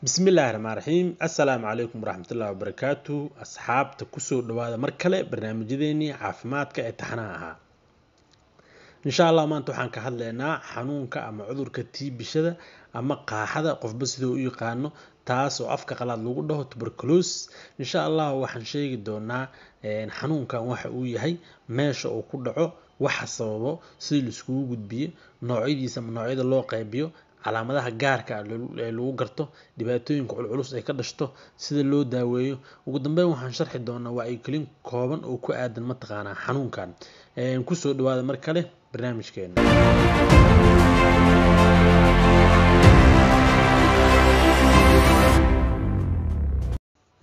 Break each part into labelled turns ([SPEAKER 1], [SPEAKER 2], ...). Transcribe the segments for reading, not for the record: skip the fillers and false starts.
[SPEAKER 1] بسم الله الرحمن الرحيم السلام عليكم ورحمة الله وبركاته أصحاب تكسو دوادا مركلة برنامجيني عافمادك اتحناها إن شاء الله ما انتو حان كهدلينا حنونك أما عذرك تي بشدة أما قاحدة قف بسيدو يقانو taas oo afka qalaad lagu dhaho tuberculosis insha Allah waxaan sheegi doonaa xanuunkan waxa uu yahay meesha uu ku dhaco waxa sababo si la isku gudbiyo noocyadiisa ama noocyada loo qaybiyo calaamadaha gaarka ah ee lagu garto dhibaatooyinka culus ay ka dhashto sida loo daaweeyo ugu dambeyn waxaan sharxi doonaa wacyigelin kooban oo ku aadan mataqaanaa xanuunkan ku soo dhawaada mar kale barnaamijkeena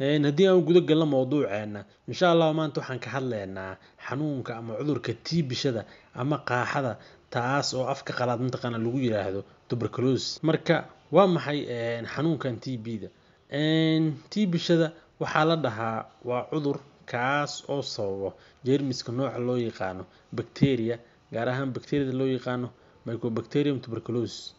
[SPEAKER 1] haddii aan guda galno mowduuceena insha Allah maanta waxaan ka hadlaynaa xanuunka ama cudurka TB-shada ama qaaxada taas oo afka qalaad mataqaana lagu yiraahdo tuberculosis marka waa maxay xanuunkan TB-da TB-shada waxaa la dhahaa waa cudur kaas oo sababo jeermiska nooca loo yaqaano bacteria gaar ahaan bacteria loo yaqaano Mycobacterium tuberculosis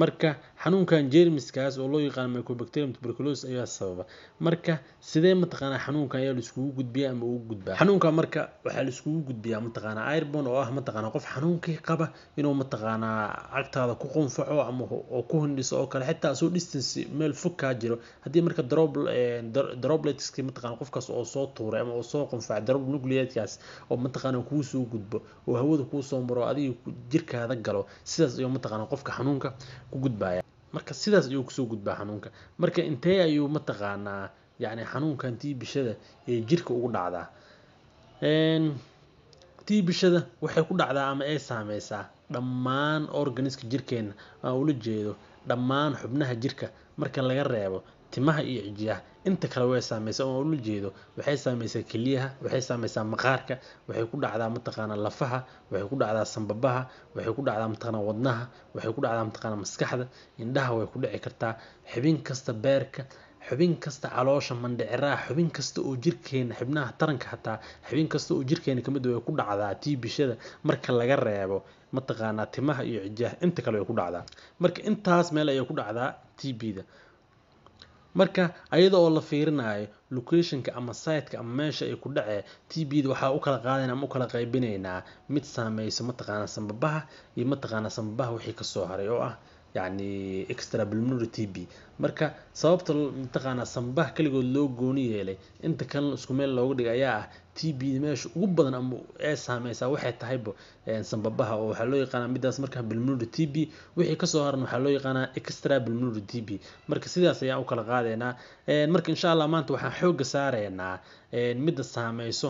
[SPEAKER 1] marka xanuunkan jeermiskaas oo loo yaqaan Mycobacterium tuberculosis ayaa sababa marka sidee mataqaana xanuunkan ayaa la isku gudbiyaa ama uu gudbaa xanuunka marka waxa la isku gudbiyaa mataqaana airborne oo ah mataqaana qof xanuunkii qaba inuu mataqaana agtaada ku qunfaco ama oo ku hindhiso oo kale xitaa soo distance meel fog ka jiro hadii marka droplets mataqaana qofkaas oo soo tuuray ama oo soo qunfac drop nucleateskaas oo mataqaana ku soo gudbo oo hawada ku soo maro adiga jirkaada galo sidaas iyo mataqaana qofka xanuunka ku gudbaya marka sidaas ayuu kusoo gudbaa xanuunka marka intee ayuu mataqaanaa yani xanuunkan TB-shada ee jirka ugu dhacdaa TB-shada waxay ku dhacdaa ama ay saameysaa dhammaan organiska jirkeena aan ula jeedo dhammaan xubnaha jirka marka laga reebo timaha iyo cijiyaha inta kale way saameysaa oo ula jeedo waxay saameysaa kaliyaha waxay saameysaa maqaarka waxay ku dhacdaa mataqaana lafaha waxay ku dhacdaa sanbabaha waxay ku dhacdaa mataqaana wadnaha waxay ku dhacdaa mataqaana maskaxda indhaha way ku dhici kartaa xubin kasta beerka xubin kasta caloosha mandhiciraha xubin kasta oo jirkeena xubnaha taranka hataa xubin kasta oo jirkeena kamid way ku dhacdaa TB-shada marka laga reebo mataqaana timaha iyo cijiyaha inta kale way ku dhacdaa marka intaas meel ay ku dhacdaa TB-da marka ayada oo la fiirinayo locationka ama site-ka ama meesha ay ku dhacay TB-da waxa u kala qaadayna ama u kala qaybinaynaa mid saameyso mataqaana sanbabaha iyo mataqaana sanbabaha wixii ka soo haray oo ah yani extrapulmonary TB marka sababta mataqaana sanbabaha kaligood loo gooni yeelay inta kale isku meel looga dhigay ayaa ah TB-da meesha ugu badan ama ay saameysaa waxay tahay sanbabaha oo waxa loo yaqaan midaas marka pulmonary TB wixii ka soo haran waxa loo yaqaan extrapulmonary TB marka sidaas ayaa u kala qaadayna marka insha Allah maanta waxaan xoog saareynaa midda saameyso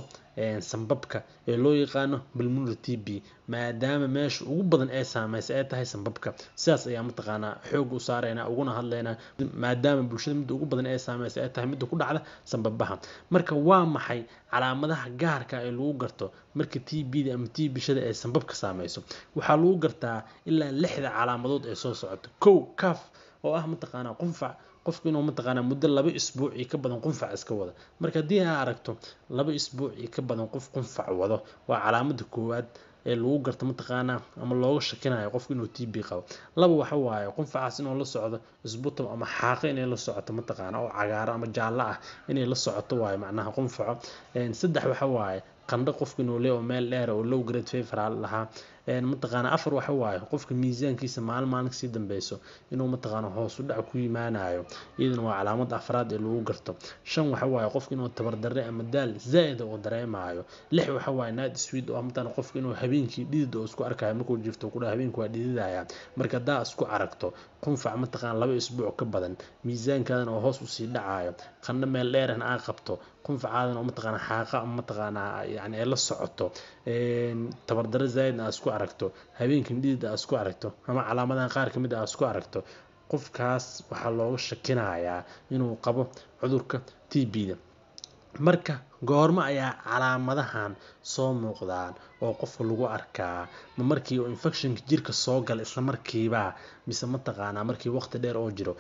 [SPEAKER 1] sanbabka ee loo yaqaan pulmonary TB maadaama meesha ugu badan ay saameyso ay tahay sanbabka sidaas ayaa mataqaana xoog u saareynaa uguna hadlaynaa maadaama bulshada midda ugu badan ay saameyso ay tahay midda ku dhacda sanbabaha marka waa maxay calaamadaha gaarka ah ee lagu garto marka TB-da ama TB-shada ay sanbabka saameyso waxa lagu gartaa ilaa 6 calaamadood ee soo socota kow kaf oo ah mataqaana qunfac qofku inuu mataqaana muddo 2 isbuuc ka badan qunfac iska wada marka hadii aad aragto 2 isbuuc ka badan qof qunfac wado waa calaamada koowaad ee lagu garto mataqaana ama looga shakinayo qofku inuu TB qabo laba waxa waaye qunfacaas inuu la socdo isbuutam ama xaaqo inay la socoto mataqaana oo cagaar ama jaallo ah inay la socoto waaye macnaha qunfaco saddex waxa waaye qandho qofku inuu leeyahay meel dheer oo low grade fever lahaa mataqaana afar waxa waaye qofka miisaankiisa maalin si dambayso inuu mataqaana hoos u dhac ku yimaanayo iyaduna waa calaamad afraad ee lagu garto shan waxa waaye qofka inuu tabar darre ama daal zaid oo dareemayo lix waxa waaye night sweat oo mataqaana qofka inuu habeenkii dhidid oo isku arkayo markuu jifto ku dhahay habeenkii waa dhididaya marka daa isku aragto qunfac mataqaana 2 isbuuc ka badan miisaankaadana oo hoos u sii dhacayo qandho meel dheerna aad qabto qunfacaadana oo mataqaana xaaqa ama mataqaana yani ay la socoto tabar darre zaid aad isku aragto habeenkii dhidid aad isku aragto ama calaamadaha qaar kamid ah isku aragto qofkaas waxa looga shakinayaa inuu qabo cudurka TB-da marka goorma ayaa calaamadahan soo muuqdaan oo qofka lagu arkaa ma markii uu infectionka jirka soo gala isla markiiba mise mataqaanaa markii waqti dheer oo jiro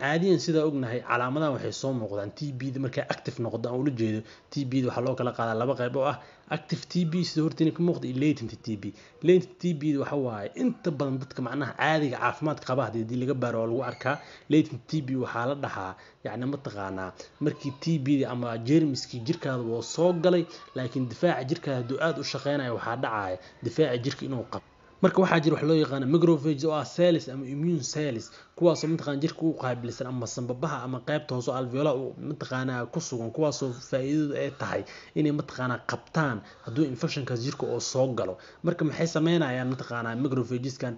[SPEAKER 1] caadiyan sidaa ognahay calaamadahan waxay soo muuqdaan TB-da markay active noqdo aan ula jeedo TB-da waxaa loo kala qaadaa laba qayb oo ah active TB sida hortiina ka muuqda iyo latent TB latent TB-da waxa waaye inta badan dadka macnaha caadiga caafimaad qaba haddii laga baaro oo lagu arkaa latent TB waxaa la dhahaa yacni mataqaanaa markii TB-da ama jeermiskii jirkaada wuu soo galay laakiin difaaca jirkaada hadduu aad u shaqeynayo waxaa dhacaya difaaca jirka inuu qabo marka waxaa jira wax loo yaqaan macrophages oo ah cells ama immune cells kuwaasoo mataqaana jirka u qaabilsan ama sanbabaha ama qaybta hoose alveolar mataqaana ku sugan kuwaasoo faa'iidadu ay tahay inay mataqaana qabtaan hadduu infectionkaas jirka oo soo galo marka maxay sameynayaan mataqaana macrophageskan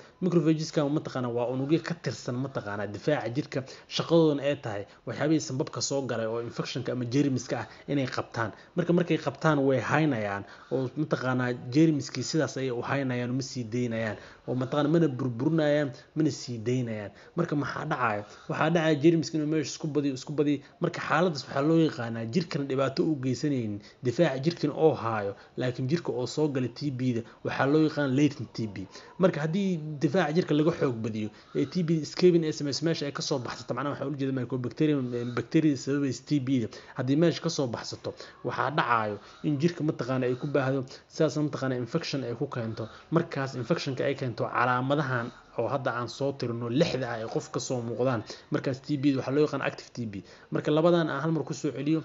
[SPEAKER 1] mataqaana waa unugyo ka tirsan mataqaana difaaca jirka shaqadooduna ay tahay waxyaabihii sanbabka soo galay oo infectionka ama jeermiska ah inay qabtaan markay qabtaan way haynayaan oo mataqaana jeermiskii sidaas ayay u haynayaan ma sii daynayaan oo mataqaana mana burburinayaan mana sii daynayaan marka maxaa dhacaya jeermiska inuu meesha isku badiyo marka xaaladaas waxaa loo yaqaanaa jirkana dhibaato u geysanaynin difaaca jirkana oo haayo laakiin jirka oo soo galay TB-da waxaa loo yaqaan latent TB marka haddii difaaca jirka laga xoog badiyo ee TB-da escaping SMS meesha ay kasoo baxsato macnaha waxaa ula jeeda mycobacterium bacteria sababaysa TB-da haddii meesha kasoo baxsato waxaa dhacayo in jirka mataqaana ay ku baahdo sidaas mataqaana infection ay ku keento markaas infectionka ay keento calaamadahan oo hadda aan soo tirino lixda ah ee qof ka soo muuqdaan markaas TB waxa loo yaqaan active TB marka labadan aan hal mar ku soo celiyo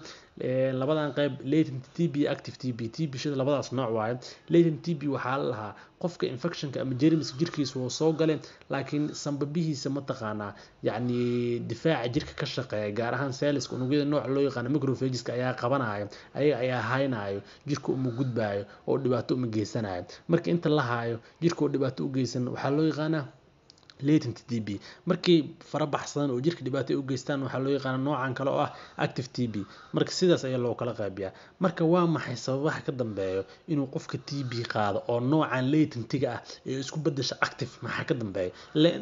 [SPEAKER 1] labadan qayb latent TB active TB shida labadaas nooc waaye latent TB waxaa la lahaa qofka infectionka ama jeermiska jirkiisa oo soo galay laakiin sanbabihiisa mataqaana yacni difaaca jirka ka shaqeeya gaar ahaan cells unugyada nooc loo yaqaan macrophages ayaa qabanaya ayaga ayaa haynayo jirka uma gudbayo oo dhibaato uma geysanayo marka inta la haayo jirka oo dhibaato u geysan waxaa loo yaqaanaa latent TB markii farabaxsan oo jirka dhibaato u geystaan waxaa loo yaqaan noocan kale oo ah active TB marka sidaas ayaa loo kala qaybiyaa marka waa maxay sababaha ka dambeeyo inuu qofka TB qaado oo noocan latentiga ah ee isku bedesha active maxaa ka dambeeyo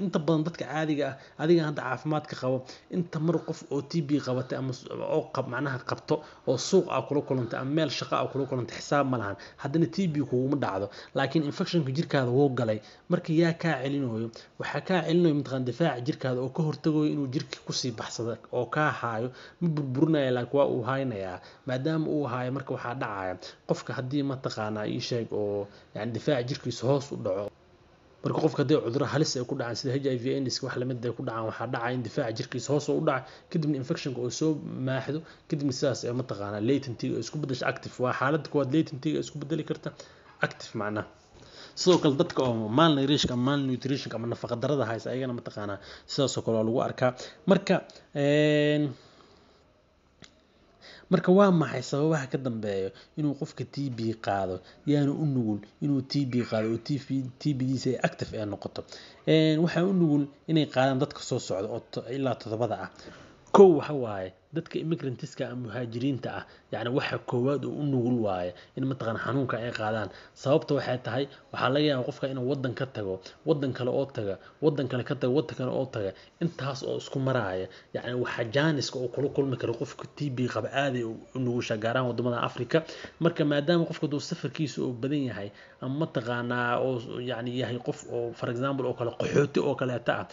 [SPEAKER 1] inta badan dadka caadiga ah adiga hadda caafimaadka qabo inta mar qof oo TB qabatay ama oo macnaha qabto oo suuq ah kula kulantay ama meel shaqo ah kula kulantay xisaab ma lahan haddana TB kuuma dhacdo laakiin infectionka jirkaada wuu galay marka yaa kaa celinayo waxaa kaa celinayo mataqaan difaaca jirkaada oo ka hortagayo inuu jirka ku sii baxsado oo ka haayo ma burburinayo laakiin waa uu haynayaa maadaama uu haayo marka waxaa dhacaya qofka haddii mataqaana ii sheeg oo yani difaaca jirkiisa hoos u dhaco marka qofka haddii cudurro halis ay ku dhacaan sida HIV AIDS wax lamid ay ku dhacaan waxaa dhacaya in difaaca jirkiisa hoos u dhaco kadibna infectionka oo soo maaxdo kadibna sidaas ay mataqaana latentiga isku bedesho active waa xaaladda kuwaad latentiga isku bedeli karta active macnaha sidoo kale dadka oo malnutrition ama nafaqa darada haysa ayagana mataqaana sidaas oo kale lagu arkaa marka waa maxay sababaha ka dambeeyo inuu qofka TB qaado yaana u nugul inuu TB qaado oo TB-diisa ay active ay noqoto waxaa u nugul inay qaadaan dadka soo socda oo ilaa 7 ah kow waxa waaye dadka immigrantska ama muhaajiriinta ah yani waxa koowaad u nugul waaye in mataqaan xanuunka ay qaadaan sababta waxay tahay waxa laga yaabaa qofka inuu wadan ka tago wadan kale oo taga wadan kale ka tago wadan kale oo taga intaas oo isku maraya yani waxa jaaniska oo kula kulmi karo qofka TB qaba aad u nugusha gaar ahaan wadamada Afrika marka maadaama qofka duu safarkiisa oo badan yahay ama mataqaana oo yani yahay qof oo for example oo kale qaxooti oo kale ah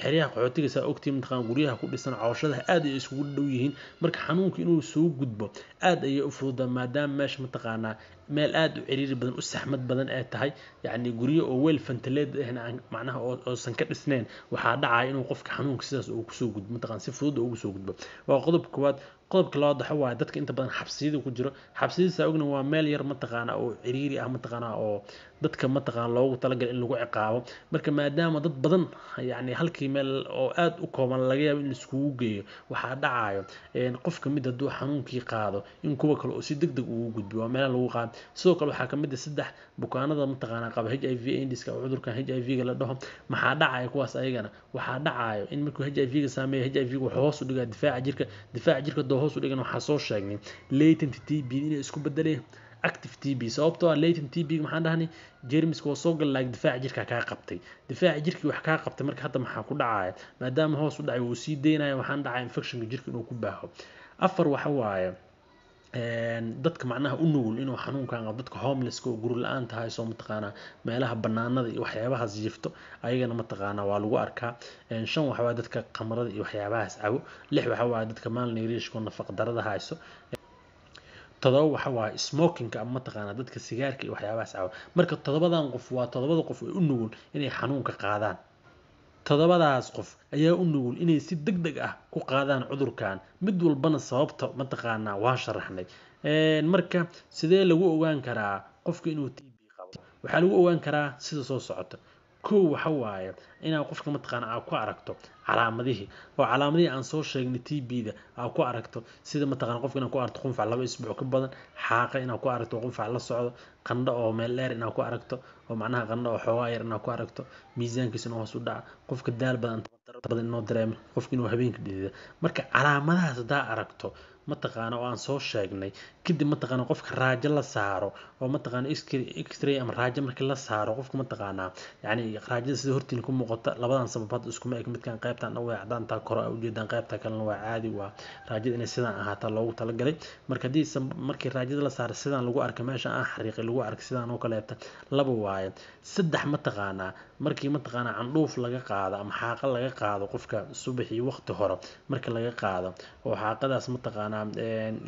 [SPEAKER 1] xiriyaha qaxootiga saa ogtii mataqaan guryaha ku dhisan cawshadaha aad ay isku dhow yihiin marka xanuunka inuu soo gudbo aad ay u fududaa maadaama meesha mataqaana meel aad u ciriiri badan u saxmad badan ay tahay yani guryo oo weel ventilated ahna macnaha oo san ka dhisneen waxaa dhacay inuu qofka xanuunka sidaas uu ku soo gudbo mataqaan si fudud ugu soo gudbo waa qodobka koowaad qodobka labaad waxa waaye dadka inta badan xabsiyada ku jiro xabsiyada ogna waa meel yar mataqaana oo ciriiri ah mataqaana oo dadka mataqaan loogu talagalay in lagu ciqaabo marka maadaama dad badan yani halkii meel oo aad u kooban laga yaabo in isku geeyo waxaa dhacayo qof kamid hadduu xanuunkii qaado in kuwa kale oo si degdeg ugu gudbo waa meel lagu qaado sidoo kale waxaa kamid ah 3 bukaanada mataqaana qaba HIV AIDS-ka oo cudurkan HIV-ga la dhaho maxaa dhacaya kuwaas ayagana waxaa dhacayo in markuu HIV-ga saameeyo HIV-ga wuxuu hoos u dhigaa difaaca jirka doo hoos u dhigan waxaa soo sheegnay latent TB inay isku bedeleen active TB sababtoo ah latent TB maxaan dhahnay jeermiska oo soo gal laag difaaca jirka ka qabtay difaaca jirkii wax ka qabtay marka hadda maxaa ku dhacaya maadaama hoos u dhacay uu sii deynayo waxaan dhacay infectionka jirka inuu ku baaho afar waxa waaye dadka macnaha u nugul inuu xanuunkan qabo dadka homeless oo guri la'aan tahay soo mataqaanaa meelaha banaanada iyo waxyaabahaas jifto ayagana mataqaanaa waa lagu arkaa shan waxa waa dadka qamarada iyo waxyaabahaas cabo lix waxa waa dadka malnutrition oo nafaqo darrada hayso todoba waxa waa smoking ama mataqaanaa dadka sigaarka iyo waxyaabahaas cabo marka todobadan qof waa todobada qof ee u nugul inay xanuunka qaadaan todobadaas qof ayaa u nugul inay si degdeg ah ku qaadaan cudurkan mid walbana sababta mataqaanaa waan sharaxnay marka sidee lagu ogaan karaa qofka inuu TB qabo waxaa lagu ogaan karaa sida soo socota kow waxa waaye inaad qofka mataqaanaa aad ku aragto calaamadihii oo calaamadihii aan soo sheegnay TB-da aad ku aragto sida mataqaanaa qofka inaad ku aragto qunfac 2 isbuuc ka badan xaaqa inaad ku aragto qunfac la socdo qandho oo meel dheer inaad ku aragto oo macnaha qandho oo xoogaa yar inaad ku aragto miisaankiisa hoos u dhaca qofka daal badan inoo dareemo qofka inuu habeenka dhidida marka calaamadahaas hadaa aragto mataqaana oo aan soo sheegnay kadib mataqaana qofka raajo la saaro oo mataqaana x-ray ama raajo markii la saaro qofka mataqaana yani raajada sida hortiin ku muuqata labadan sababood isku ma eg midkan qaybtan dhan way cadaantaa kor u jeedaan qaybta kalena waa caadi waa raajada inay sidaan ahaataa loogu talagalay marka hadii markii raajada la saaro sidaan lagu arko meesha aan xariiqay lagu arko sidaan oo kaleeta laba waaye saddex mataqaana markii mataqaana candhuuf laga qaado ama xaaqa laga qaado qofka subaxii waqti hore marka laga qaado oo xaaqadaas mataqaana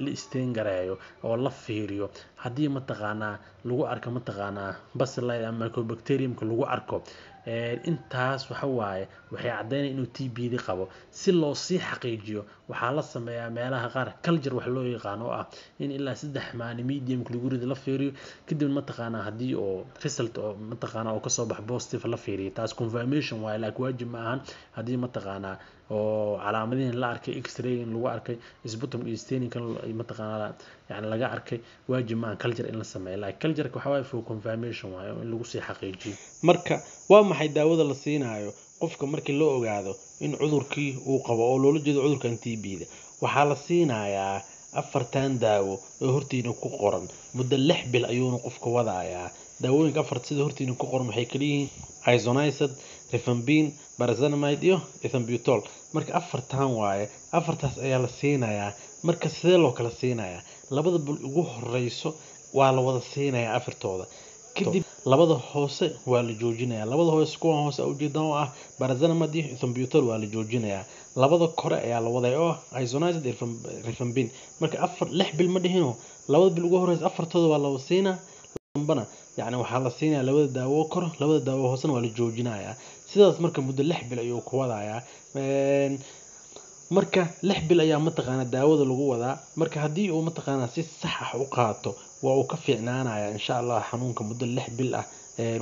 [SPEAKER 1] la isteen gareeyo oo la fiiriyo hadii mataqaana lagu arko mataqaana bacilli ama mycobacteriumka lagu arko intaas waxa waaye waxay cadeynayaan inuu TB qabo si loo sii xaqiijiyo waxaa la sameeyaa meelaha qaar culture wax loo yaqaan oo ah in ilaa 3 maalin medium lagu rido la fiiriyo kadib mataqaana hadii oo result oo mataqaana oo ka soo bax positive la fiiriyo taas confirmation waaye laakiin waajib ma ahan hadii mataqaana oo calaamadihin la arkay x-ray in lagu arkay isbutum iyo staining kan mataqaana yani laga arkay waajib ma ahan culture in la sameeyo laakiin culture waxa waaye for confirmation waaye in lagu sii xaqiijiyo marka waa maxay daawada la siinayo qofka markii loo ogaado in cudurkii uu qabo oo loola jeedo cudurkan TB-da waxaa la siinayaa 4 daawo oo hortiina ku qoran muddo 6 bil ayuuna qofka wadayaa daawooyinka 4 sida hortiina ku qoran waxay kala yihiin isoniazid rifampicin pyrazinamide iyo ethambutol marka 4 waaye 4taas ayaa la siinayaa marka sidee loo kala siinayaa labada bil ugu horeyso waa la wada siinayaa afartooda kadib labada hoose waa la joojinayaa labada hoose kuwa hoose u jeedaan oo ah pyrazinamide iyo ethambutol waa la joojinayaa labada kore ayaa la waday oo isoniazid rifampicin marka 6 bil ma dhihino labada bil ugu horeyso afartooda waa la siinaa dambana yani waxaa la siinayaa labada daawo kor labada daawo hoosena waa la joojinayaa sidaas marka muddo 6 bil ayuu ku wadayaa marka 6 bil ayaa mataqaana daawada lagu wadaa marka hadii uu mataqaana si sax ah u qaato waa uu ka fiicnaanaya insha Allah xanuunka muddo 6 bil ah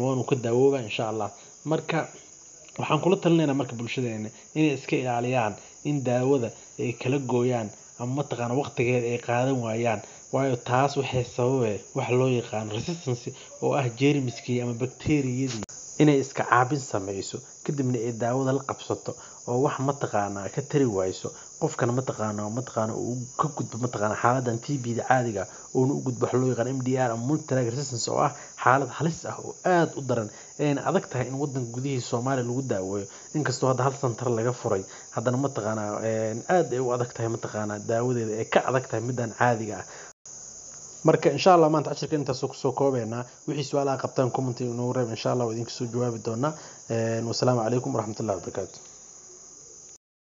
[SPEAKER 1] waanu ka daawooba insha Allah marka waxaan kula talinaynaa marka bulshadeena inay iska ilaaliyaan in daawada ay kala gooyaan ama mataqaana waqtigeeda ay qaadan waayaan waayo taas waxay sababay wax loo yaqaan resistance oo ah jeermiskii ama bakteeriyadii inay iska caabin sameeyso kadibna ay daawada la qabsato oo wax mataqaana ka tari wayso qofkan mataqaana uu ka gudbo mataqaana xaaladan TB-da caadiga oo uu gudbo wax loo yaqaan MDR ama multi-drug resistance oo ah xaalad halis ah oo aad u daran een adag tahay in wadan gudihiisa Soomaaliya lagu daaweeyo inkastoo hadda hal santar laga furay haddana mataqaana aad ay u adag tahay mataqaana daawadeeda ay ka adag tahay midan caadiga ah marka insha Allah maanta casharka intaas soo koobeena wixii su'aalaha qabtaan comment inoo reeb insha Allah idinka soo jawaabi doona wassalaamu calaykum waraxmatullaahi wabarakaatuh